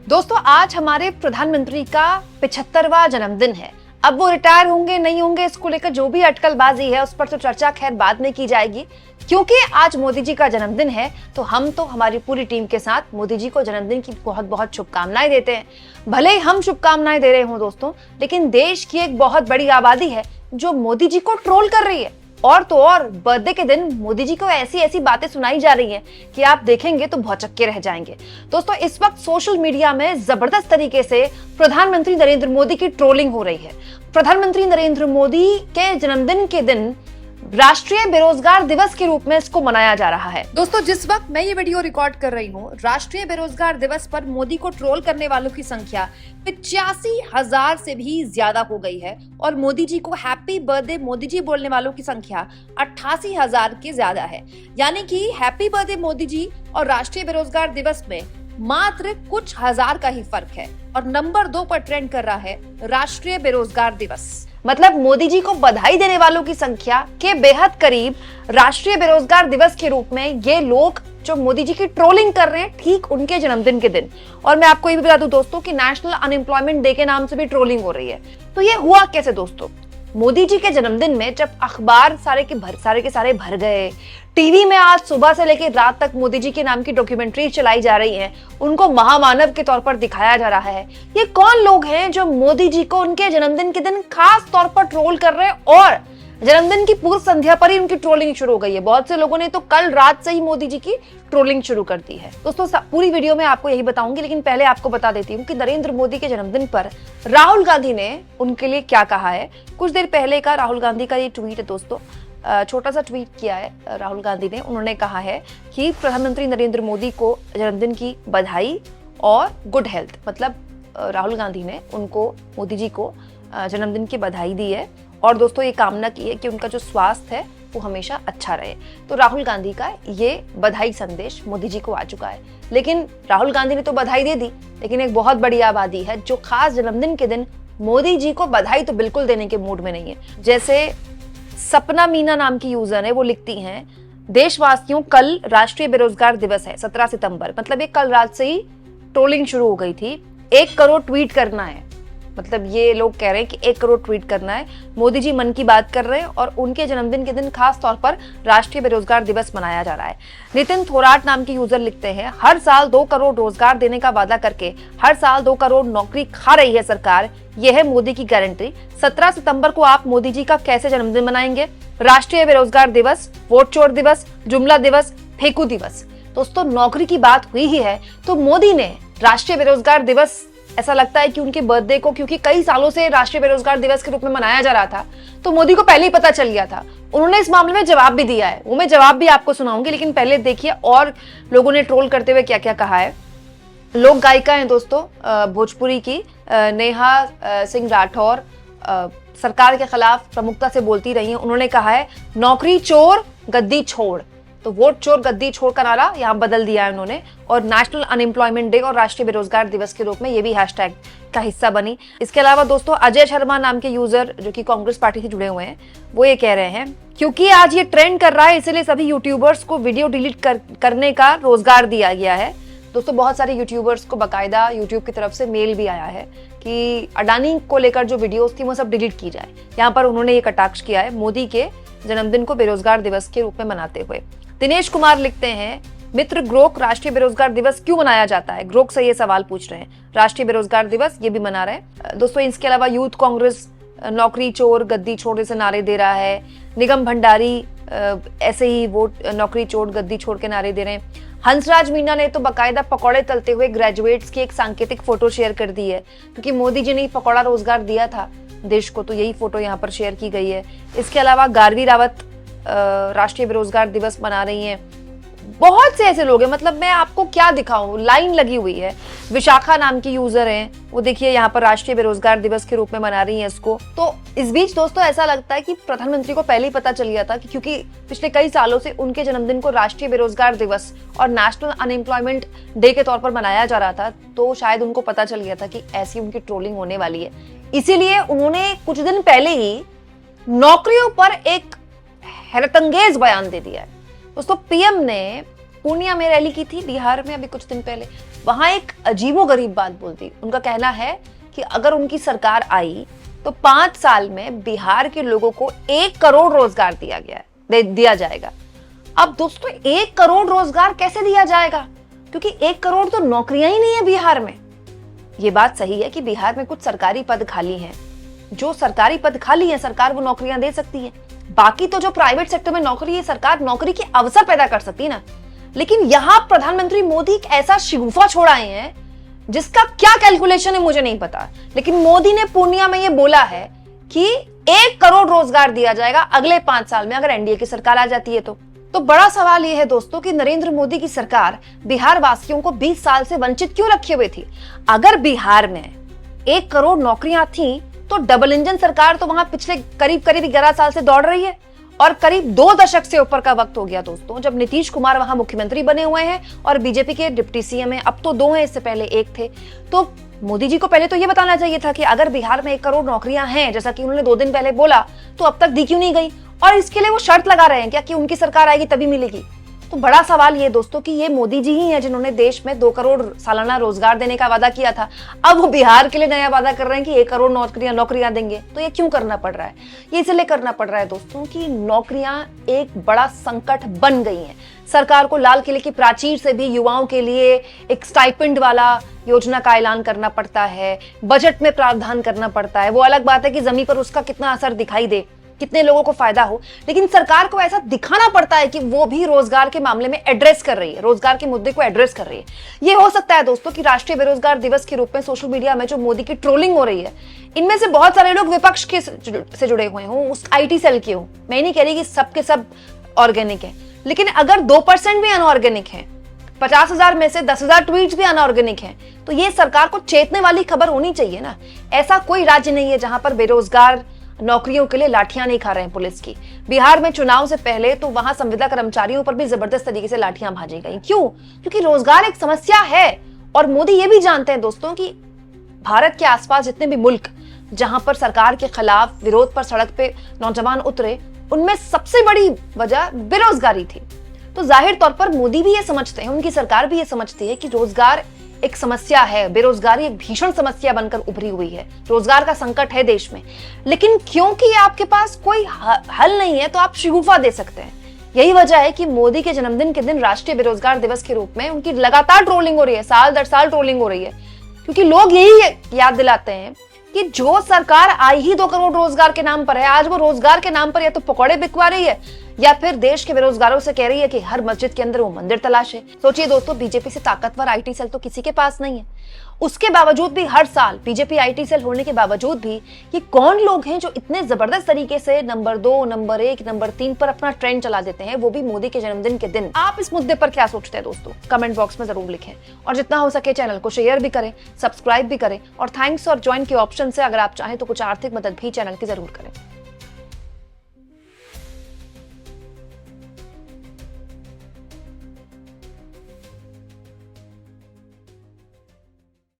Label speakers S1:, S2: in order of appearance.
S1: दोस्तों आज हमारे प्रधानमंत्री का 75वां जन्मदिन है। अब वो रिटायर होंगे नहीं होंगे इसको लेकर जो भी अटकलबाजी है उस पर तो चर्चा खैर बाद में की जाएगी, क्योंकि आज मोदी जी का जन्मदिन है तो हम तो हमारी पूरी टीम के साथ मोदी जी को जन्मदिन की बहुत बहुत शुभकामनाएं देते हैं। भले ही हम शुभकामनाएं दे रहे हों दोस्तों, लेकिन देश की एक बहुत बड़ी आबादी है जो मोदी जी को ट्रोल कर रही है। और तो और बर्थडे के दिन मोदी जी को ऐसी ऐसी बातें सुनाई जा रही हैं कि आप देखेंगे तो भौचक्के रह जाएंगे। दोस्तों इस वक्त सोशल मीडिया में जबरदस्त तरीके से प्रधानमंत्री नरेंद्र मोदी की ट्रोलिंग हो रही है। प्रधानमंत्री नरेंद्र मोदी के जन्मदिन के दिन राष्ट्रीय बेरोजगार दिवस के रूप में इसको मनाया जा रहा है। दोस्तों जिस वक्त मैं ये वीडियो रिकॉर्ड कर रही हूँ, राष्ट्रीय बेरोजगार दिवस पर मोदी को ट्रोल करने वालों की संख्या 85,000 से भी ज्यादा हो गई है और मोदी जी को हैप्पी बर्थडे मोदी जी बोलने वालों की संख्या 88,000 के ज्यादा है। यानी कि हैप्पी बर्थडे मोदी जी और राष्ट्रीय बेरोजगार दिवस में मात्र कुछ हजार का ही फर्क है और नंबर 2 पर ट्रेंड कर रहा है राष्ट्रीय बेरोजगार दिवस। मतलब मोदी जी को बधाई देने वालों की संख्या के बेहद करीब राष्ट्रीय बेरोजगार दिवस के रूप में ये लोग जो मोदी जी की ट्रोलिंग कर रहे हैं ठीक उनके जन्मदिन के दिन। और मैं आपको ये भी बता दूं दोस्तों कि नेशनल अनएम्प्लॉयमेंट डे के नाम से भी ट्रोलिंग हो रही है। तो ये हुआ कैसे दोस्तों? मोदी जी के जन्मदिन में जब अखबार सारे के सारे भर गए, टीवी में आज सुबह से लेकर रात तक मोदी जी के नाम की डॉक्यूमेंट्री चलाई जा रही है, उनको महामानव के तौर पर दिखाया जा रहा है। ये कौन लोग हैं जो मोदी जी को उनके जन्मदिन के दिन खास तौर पर ट्रोल कर रहे हैं और जन्मदिन की पूर्व संध्या पर ही उनकी ट्रोलिंग शुरू हो गई है। बहुत से लोगों ने तो कल रात से ही मोदी जी की ट्रोलिंग शुरू कर दी है। दोस्तों पूरी वीडियो में आपको यही बताऊंगी, लेकिन पहले आपको बता देती हूँ कि नरेंद्र मोदी के जन्मदिन पर राहुल गांधी ने उनके लिए क्या कहा है। कुछ देर पहले का राहुल गांधी का ये ट्वीट है दोस्तों, छोटा सा ट्वीट किया है राहुल गांधी ने। उन्होंने कहा है कि प्रधानमंत्री नरेंद्र मोदी को जन्मदिन की बधाई और गुड हेल्थ। मतलब राहुल गांधी ने उनको मोदी जी को जन्मदिन की बधाई दी है और दोस्तों ये कामना की है कि उनका जो स्वास्थ्य है वो हमेशा अच्छा रहे। तो राहुल गांधी का ये बधाई संदेश मोदी जी को आ चुका है। लेकिन राहुल गांधी ने तो बधाई दे दी, लेकिन एक बहुत बड़ी आबादी है जो खास जन्मदिन के दिन मोदी जी को बधाई तो बिल्कुल देने के मूड में नहीं है। जैसे सपना मीना नाम की यूजर है, वो लिखती हैं, देशवासियों कल राष्ट्रीय बेरोजगार दिवस है 17 सितंबर। मतलब ये कल रात से ही ट्रोलिंग शुरू हो गई थी। 1 करोड़ ट्वीट करना है। मतलब ये लोग कह रहे हैं कि 1 करोड़ ट्वीट करना है। मोदी जी मन की बात कर रहे हैं और उनके जन्मदिन के दिन खास तौर पर राष्ट्रीय बेरोजगार दिवस मनाया जा रहा है। नितिन थोराट नाम के यूजर लिखते हैं, हर साल 2 करोड़ रोजगार देने का वादा करके हर साल 2 करोड़ नौकरी खा रही है सरकार। यह है मोदी की गारंटी। 17 सितंबर को आप मोदी जी का कैसे जन्मदिन मनाएंगे? राष्ट्रीय बेरोजगार दिवस, वोट चोर दिवस, जुमला दिवस, फेंकू दिवस। दोस्तों नौकरी की बात हुई ही है तो मोदी ने राष्ट्रीय बेरोजगार दिवस, ऐसा लगता है कि उनके बर्थडे को, क्योंकि कई सालों से राष्ट्रीय बेरोजगार दिवस के रूप में मनाया जा रहा था, तो मोदी को पहले ही पता चल गया था। उन्होंने इस मामले में जवाब भी दिया है, वो मैं जवाब भी आपको सुनाऊंगी, लेकिन पहले देखिए और लोगों ने ट्रोल करते हुए क्या क्या कहा है। लोक गायिका हैं दोस्तों भोजपुरी की नेहा सिंह राठौर, सरकार के खिलाफ प्रमुखता से बोलती रही हैं। उन्होंने कहा है नौकरी चोर गद्दी छोड़। तो वोट चोर गद्दी छोड़ का नारा यहाँ बदल दिया है उन्होंने और नेशनल अनएम्प्लॉयमेंट डे और राष्ट्रीय बेरोजगार दिवस के रूप में ये भी हैशटैग का हिस्सा बनी। इसके अलावा दोस्तों अजय शर्मा नाम के यूजर जो कि कांग्रेस पार्टी से जुड़े हुए हैं, वो ये कह रहे हैं क्योंकि आज ये ट्रेंड कर रहा है इसलिए सभी यूट्यूबर्स को वीडियो डिलीट करने का रोजगार दिया गया है। दोस्तों बहुत सारे यूट्यूबर्स को बाकायदा यूट्यूब की तरफ से मेल भी आया है कि अडानी को लेकर जो वीडियोस थी वो सब डिलीट की जाए। यहाँ पर उन्होंने ये कटाक्ष किया है मोदी के जन्मदिन को बेरोजगार दिवस के रूप में मनाते हुए। दिनेश कुमार लिखते हैं, मित्र ग्रोक राष्ट्रीय बेरोजगार दिवस क्यों मनाया जाता है? ग्रोक से ये सवाल पूछ रहे हैं। राष्ट्रीय बेरोजगार दिवस ये भी मना रहे हैं दोस्तों। इसके अलावा यूथ कांग्रेस नौकरी चोर गद्दी छोड़ से नारे दे रहा है। निगम भंडारी ऐसे ही वोट नौकरी चोर गद्दी छोड़ के नारे दे रहे हैं। हंसराज मीना ने तो बकायदा पकौड़े तलते हुए ग्रेजुएट्स की एक सांकेतिक फोटो शेयर कर दी है, क्योंकि मोदी जी ने पकौड़ा रोजगार दिया था देश को, तो यही फोटो यहाँ पर शेयर की गई है। इसके अलावा गारवी रावत राष्ट्रीय बेरोजगार दिवस मना रही हैं। बहुत से ऐसे लोग हैं, मतलब मैं आपको क्या दिखाऊं, लाइन लगी हुई है। विशाखा नाम की यूजर हैं, वो देखिए यहाँ पर राष्ट्रीय बेरोजगार दिवस के रूप में मना रही हैं इसको। तो इस बीच दोस्तों ऐसा लगता है कि प्रधानमंत्री को पहले ही पता चल गया था कि क्योंकि पिछले कई सालों से उनके जन्मदिन को राष्ट्रीय बेरोजगार दिवस और नेशनल अनएम्प्लॉयमेंट डे के तौर पर मनाया जा रहा था, तो शायद उनको पता चल गया था कि ऐसी उनकी ट्रोलिंग होने वाली है। इसीलिए उन्होंने कुछ दिन पहले ही नौकरियों पर एक हैरतअंगेज बयान दे दिया है। दोस्तों पीएम ने पूर्णिया में रैली की थी बिहार में अभी कुछ दिन पहले, वहां एक अजीबोगरीब बात बोलती। उनका कहना है कि अगर उनकी सरकार आई तो 5 साल में बिहार के लोगों को 1 करोड़ रोजगार दिया जाएगा। अब दोस्तों 1 करोड़ रोजगार कैसे दिया जाएगा, क्योंकि 1 करोड़ तो नौकरियां ही नहीं है बिहार में। ये बात सही है कि बिहार में कुछ सरकारी पद खाली हैं, जो सरकारी पद खाली हैं सरकार वो नौकरियां दे सकती है। बाकी तो जो प्राइवेट सेक्टर में नौकरी है सरकार नौकरी के अवसर पैदा कर सकती है ना। लेकिन यहां प्रधानमंत्री मोदी एक ऐसा शिगुफा छोड़ आए हैं जिसका क्या कैलकुलेशन है मुझे नहीं पता, लेकिन मोदी ने पूर्णिया में ये बोला है कि 1 करोड़ रोजगार दिया जाएगा अगले 5 साल में अगर एनडीए की सरकार आ जाती है तो बड़ा सवाल यह है दोस्तों कि नरेंद्र मोदी की सरकार बिहार वासियों को 20 साल से वंचित क्यों रखे हुए थी। अगर बिहार में 1 करोड़ नौकरियां थी तो डबल इंजन सरकार तो वहां पिछले करीब 11 साल से दौड़ रही है और करीब 2 दशक से ऊपर का वक्त हो गया दोस्तों जब नीतीश कुमार वहां मुख्यमंत्री बने हुए हैं और बीजेपी के डिप्टी सीएम है। अब तो 2 हैं, इससे पहले 1 थे। तो मोदी जी को पहले तो यह बताना चाहिए था कि अगर बिहार में 1 करोड़ नौकरियां हैं जैसा कि उन्होंने 2 दिन पहले बोला तो अब तक दी क्यों नहीं गई, और इसके लिए वो शर्त लगा रहे हैं क्या कि उनकी सरकार आएगी तभी मिलेगी। तो बड़ा सवाल ये दोस्तों कि ये मोदी जी ही हैं जिन्होंने देश में 2 करोड़ सालाना रोजगार देने का वादा किया था। अब वो बिहार के लिए नया वादा कर रहे हैं कि 1 करोड़ नौकरियां देंगे। तो ये क्यों करना पड़ रहा है? ये इसलिए करना पड़ रहा है दोस्तों कि नौकरियां एक बड़ा संकट बन गई हैं। सरकार को लाल किले की प्राचीर से भी युवाओं के लिए एक स्टाइपेंड वाला योजना का ऐलान करना पड़ता है, बजट में प्रावधान करना पड़ता है। वो अलग बात है कि जमीन पर उसका कितना असर दिखाई दे, कितने लोगों को फायदा हो, लेकिन सरकार को ऐसा दिखाना पड़ता है कि वो भी रोजगार के मामले में एड्रेस कर रही है, रोजगार के मुद्दे को एड्रेस कर रही है। ये हो सकता है दोस्तों कि राष्ट्रीय बेरोजगार दिवस के रूप में सोशल मीडिया में जो मोदी की ट्रोलिंग हो रही है इनमें से बहुत सारे लोग विपक्ष के से जुड़े हुए हों, उस आईटी सेल के हों। मैं नहीं कह रही कि सब के सब ऑर्गेनिक है, लेकिन अगर 2% भी अनऑर्गेनिक है, 50,000 में से 10,000 ट्वीट्स भी अनऑर्गेनिक हैं, तो ये सरकार को चेतने वाली खबर होनी चाहिए ना। ऐसा कोई राज्य नहीं है जहां पर बेरोजगार नौकरियों के लिए लाठियां नहीं खा रहे हैं पुलिस की। बिहार में चुनाव से पहले तो वहां संविदा कर्मचारियों पर भी जबरदस्त तरीके से लाठियां भाजी गई। क्यों? क्योंकि रोजगार एक समस्या है और मोदी ये भी जानते हैं दोस्तों कि भारत के आसपास जितने भी मुल्क जहां पर सरकार के खिलाफ विरोध पर सड़क पे नौजवान उतरे, उनमें सबसे बड़ी वजह बेरोजगारी थी। तो जाहिर तौर पर मोदी भी ये समझते हैं, उनकी सरकार भी ये समझती है कि रोजगार एक समस्या है, बेरोजगारी एक भीषण समस्या बनकर उभरी हुई है, रोजगार का संकट है देश में। लेकिन क्योंकि आपके पास कोई हल नहीं है तो आप शिगुफा दे सकते हैं। यही वजह है कि मोदी के जन्मदिन के दिन राष्ट्रीय बेरोजगार दिवस के रूप में उनकी लगातार ट्रोलिंग हो रही है, साल दर साल ट्रोलिंग हो रही है, क्योंकि लोग यही याद दिलाते हैं कि जो सरकार आई ही 2 करोड़ रोजगार के नाम पर है, आज वो रोजगार के नाम पर या तो पकौड़े बिकवा रही है या फिर देश के बेरोजगारों से कह रही है कि हर मस्जिद के अंदर वो मंदिर तलाश है। सोचिए दोस्तों, बीजेपी से ताकतवर आईटी सेल तो किसी के पास नहीं है। उसके बावजूद भी हर साल बीजेपी आईटी सेल होने के बावजूद भी ये कौन लोग हैं जो इतने जबरदस्त तरीके से नंबर 2, नंबर 1, नंबर 3 पर अपना ट्रेंड चला देते हैं, वो भी मोदी के जन्मदिन के दिन। आप इस मुद्दे पर क्या सोचते हैं दोस्तों? कमेंट बॉक्स में जरूर लिखें और जितना हो सके चैनल को शेयर भी करें, सब्सक्राइब भी करें और थैंक्स और ज्वाइन के ऑप्शन से अगर आप चाहें तो कुछ आर्थिक मदद भी चैनल की जरूर करें।